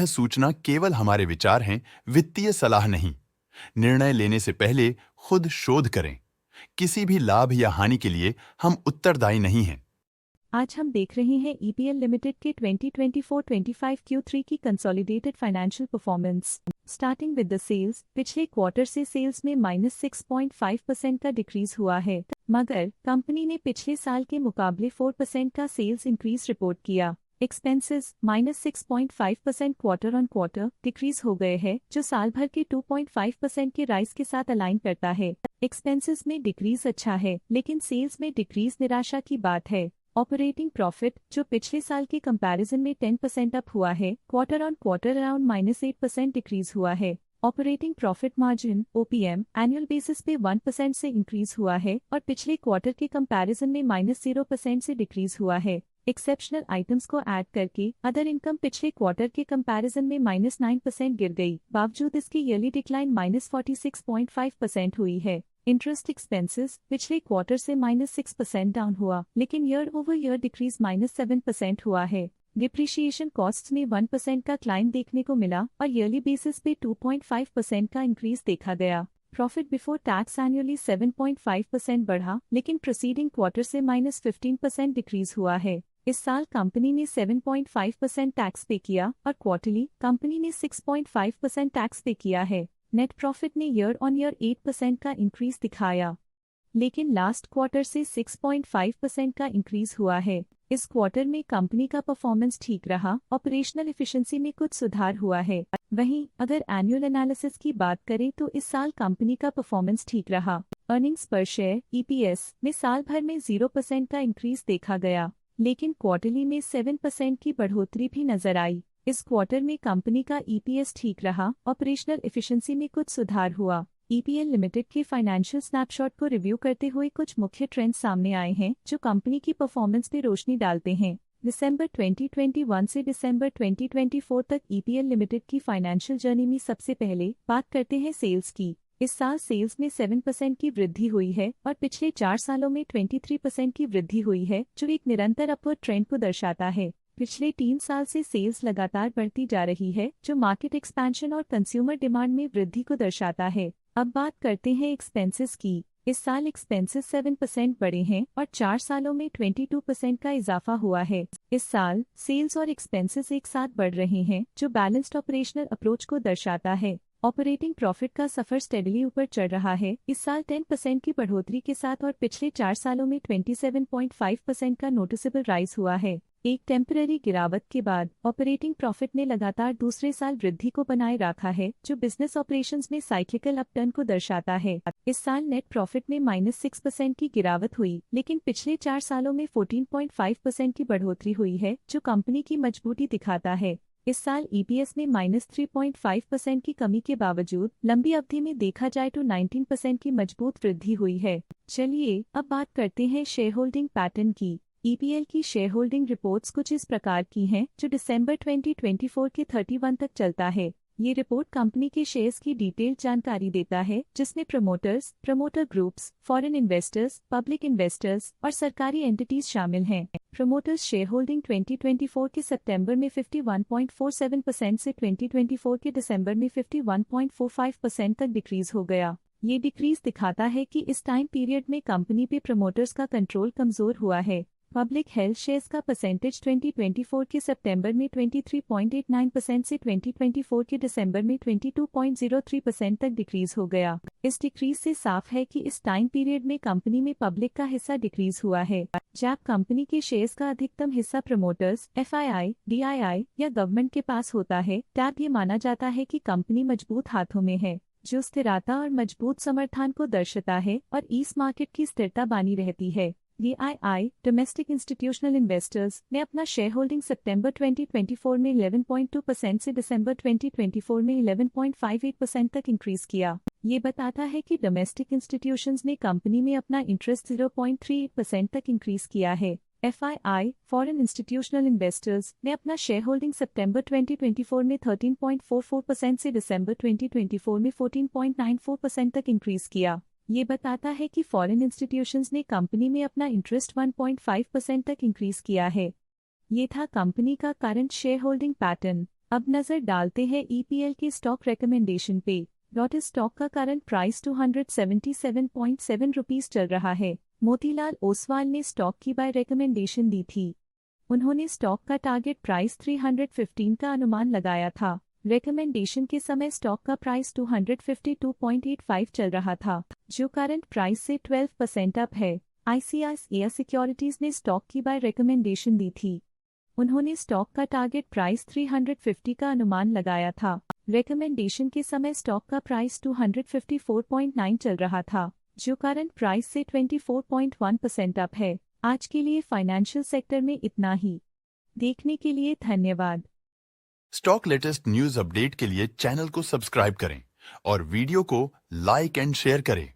सूचना केवल हमारे विचार हैं, वित्तीय सलाह नहीं। निर्णय लेने से पहले खुद शोध करें। किसी भी लाभ या हानि के लिए हम उत्तरदायी नहीं हैं। आज हम देख रहे हैं ईपीएल लिमिटेड के 2024-25 Q3 की consolidated financial performance. Starting with the sales, पिछले क्वार्टर से सेल्स में -6.5% का डिक्रीज हुआ है, मगर कंपनी ने पिछले साल के मुकाबले 4% का सेल्स इंक्रीज रिपोर्ट किया। Expenses -6.5% quarter on quarter decrease हो गए हैं, जो साल भर के 2.5% के राइज के साथ अलाइन करता है। एक्सपेंसेस में डिक्रीज अच्छा है, लेकिन सेल्स में डिक्रीज निराशा की बात है। ऑपरेटिंग प्रॉफिट, जो पिछले साल के कंपैरिजन में 10% अप हुआ है, quarter on quarter around -8% decrease हुआ है। Operating profit margin OPM annual basis पे 1% से इंक्रीज हुआ है और पिछले क्वार्टर के कंपैरिजन में -0% से डिक्रीज हुआ है। एक्सेप्शनल आइटम्स को ऐड करके अदर इनकम पिछले क्वार्टर के कंपैरिजन में -9% गिर गई, बावजूद इसकी ईयरली डिक्लाइन -46.5% हुई है। इंटरेस्ट एक्सपेंसेस पिछले क्वार्टर से -6% डाउन हुआ, लेकिन ईयर ओवर ईयर डिक्रीज -7% हुआ है। डिप्रिशिएशन कॉस्ट्स में 1% का क्लाइम देखने को मिला और ईयरली बेसिस पे 2.5% का इंक्रीज देखा गया। प्रॉफिट बिफोर टैक्स एनुअली 7.5% बढ़ा, लेकिन प्रोसीडिंग क्वार्टर से -15% डिक्रीज हुआ है। इस साल कंपनी ने 7.5% टैक्स पे किया और क्वार्टरली कंपनी ने 6.5% टैक्स पे किया है। नेट प्रॉफिट ने ईयर ऑन ईयर 8% का इंक्रीज दिखाया, लेकिन लास्ट क्वार्टर से 6.5% का इंक्रीज हुआ है। इस क्वार्टर में कंपनी का परफॉर्मेंस ठीक रहा, ऑपरेशनल एफिशिएंसी में कुछ सुधार हुआ है। वहीं अगर एनुअल एनालिसिस की बात करें तो इस साल कंपनी का परफॉर्मेंस ठीक रहा। अर्निंग्स पर शेयर EPS में साल भर में 0% का इंक्रीज देखा गया, लेकिन क्वार्टरली में 7% की बढ़ोतरी भी नजर आई। इस क्वार्टर में कंपनी का EPS ठीक रहा, ऑपरेशनल एफिशिएंसी में कुछ सुधार हुआ। ईपीएल लिमिटेड के फाइनेंशियल स्नैपशॉट को रिव्यू करते हुए कुछ मुख्य ट्रेंड्स सामने आए हैं जो कंपनी की परफॉर्मेंस पे रोशनी डालते हैं। दिसंबर 2021 से दिसंबर 2024 तक ईपीएल लिमिटेड की फाइनेंशियल जर्नी में सबसे पहले बात करते हैं सेल्स की। इस साल सेल्स में 7% की वृद्धि हुई है और पिछले 4 सालों में 23% की वृद्धि हुई है, जो एक निरंतर अपवर्ड ट्रेंड को दर्शाता है। पिछले 3 साल से सेल्स लगातार बढ़ती जा रही है, जो मार्केट एक्सपेंशन और कंज्यूमर डिमांड में वृद्धि को दर्शाता है। अब बात करते हैं एक्सपेंसेस की। इस साल एक्सपेंसेस 7% बढ़े हैं और 4 सालों में 22% का इजाफा हुआ है। इस साल सेल्स और एक्सपेंसेस एक साथ बढ़ रहे हैं, जो बैलेंस्ड ऑपरेशनल अप्रोच को दर्शाता है। ऑपरेटिंग प्रॉफिट का सफर स्टेडली ऊपर चढ़ रहा है, इस साल 10% की बढ़ोतरी के साथ और पिछले 4 सालों में 27.5% का नोटिसेबल राइज हुआ है। एक टेम्पररी गिरावट के बाद ऑपरेटिंग प्रॉफिट ने लगातार दूसरे साल वृद्धि को बनाए रखा है, जो बिजनेस ऑपरेशंस में साइक्लिकल अपटर्न को दर्शाता है। इस साल नेट प्रॉफिट में -6% की गिरावट हुई, लेकिन पिछले 4 सालों में 14.5% की बढ़ोतरी हुई है, जो कंपनी की मजबूती दिखाता है। इस साल EPS में -3.5% की कमी के बावजूद लंबी अवधि में देखा जाए तो 19% की मजबूत वृद्धि हुई है। चलिए अब बात करते हैं शेयर होल्डिंग पैटर्न की। EPL की शेयर होल्डिंग रिपोर्ट्स कुछ इस प्रकार की हैं, जो दिसंबर 2024 के 31 तक चलता है। ये रिपोर्ट कंपनी के शेयर्स की डिटेल्ड जानकारी देता है, जिसमें promoters, promoter groups, foreign investors, public investors और सरकारी एंटिटीज शामिल हैं। प्रमोटर्स शेयर होल्डिंग 2024 के सितंबर में 51.47% से 2024 के दिसंबर में 51.45% तक डिक्रीज हो गया। ये डिक्रीज दिखाता है कि इस टाइम पीरियड में कंपनी पे प्रमोटर्स का कंट्रोल कमजोर हुआ है। पब्लिक हेल्थ शेयर्स का परसेंटेज 2024 के सितंबर में 23.89% से 2024 के दिसंबर में 22.03% तक डिक्रीज हो गया। इस डिक्रीज से साफ है कि इस टाइम पीरियड में कंपनी में पब्लिक का हिस्सा डिक्रीज हुआ है। जब कंपनी के शेयर्स का अधिकतम हिस्सा प्रमोटर्स, FII, DII या गवर्नमेंट के पास होता है, तब ये माना जाता है कि कंपनी मजबूत हाथों में है, जो स्थिरता और मजबूत समर्थन को दर्शाता है और इस मार्केट की स्थिरता बनी रहती है। DII डोमेस्टिक इंस्टीट्यूशनल इन्वेस्टर्स ने अपना शेयर होल्डिंग सितंबर 2024 में 11.2% से दिसंबर 2024 में 11.58% तक इंक्रीज किया। ये बताता है कि डोमेस्टिक इंस्टीट्यूशंस ने कंपनी में अपना इंटरेस्ट 0.38% तक इंक्रीज किया है। FII फॉरेन इंस्टीट्यूशनल इन्वेस्टर्स ने अपना शेयर होल्डिंग सितंबर 2024 में 13.44% से दिसंबर 2024 में 14.94% तक इंक्रीज किया। ये बताता है कि फॉरेन इंस्टीट्यूशंस ने कंपनी में अपना इंटरेस्ट 1.5% तक इंक्रीज किया है। ये था कंपनी का करंट शेयर होल्डिंग पैटर्न। अब नजर डालते हैं ईपीएल के स्टॉक रिकमेंडेशन पे। लॉटस स्टॉक का करंट प्राइस 277.7 रुपीस चल रहा है। मोतीलाल ओसवाल ने स्टॉक की बाय रिकमेंडेशन दी थी। उन्होंने स्टॉक का टारगेट प्राइस 315 का अनुमान लगाया था। रिकमेंडेशन के समय स्टॉक का प्राइस 252.85 चल रहा था, जो करंट प्राइस से 12% अप है। आईसीआईसीआई सिक्योरिटीज ने स्टॉक की बाय रिकमेंडेशन दी थी। उन्होंने स्टॉक का टारगेट प्राइस 350 का अनुमान लगाया था। रिकमेंडेशन के समय स्टॉक का प्राइस 254.9 चल रहा था, जो करंट प्राइस से 24.1% अप है। आज के लिए फाइनेंशियल सेक्टर में इतना ही। देखने के लिए धन्यवाद। स्टॉक लेटेस्ट न्यूज अपडेट के लिए चैनल को सब्सक्राइब करें और वीडियो को लाइक एंड शेयर करें।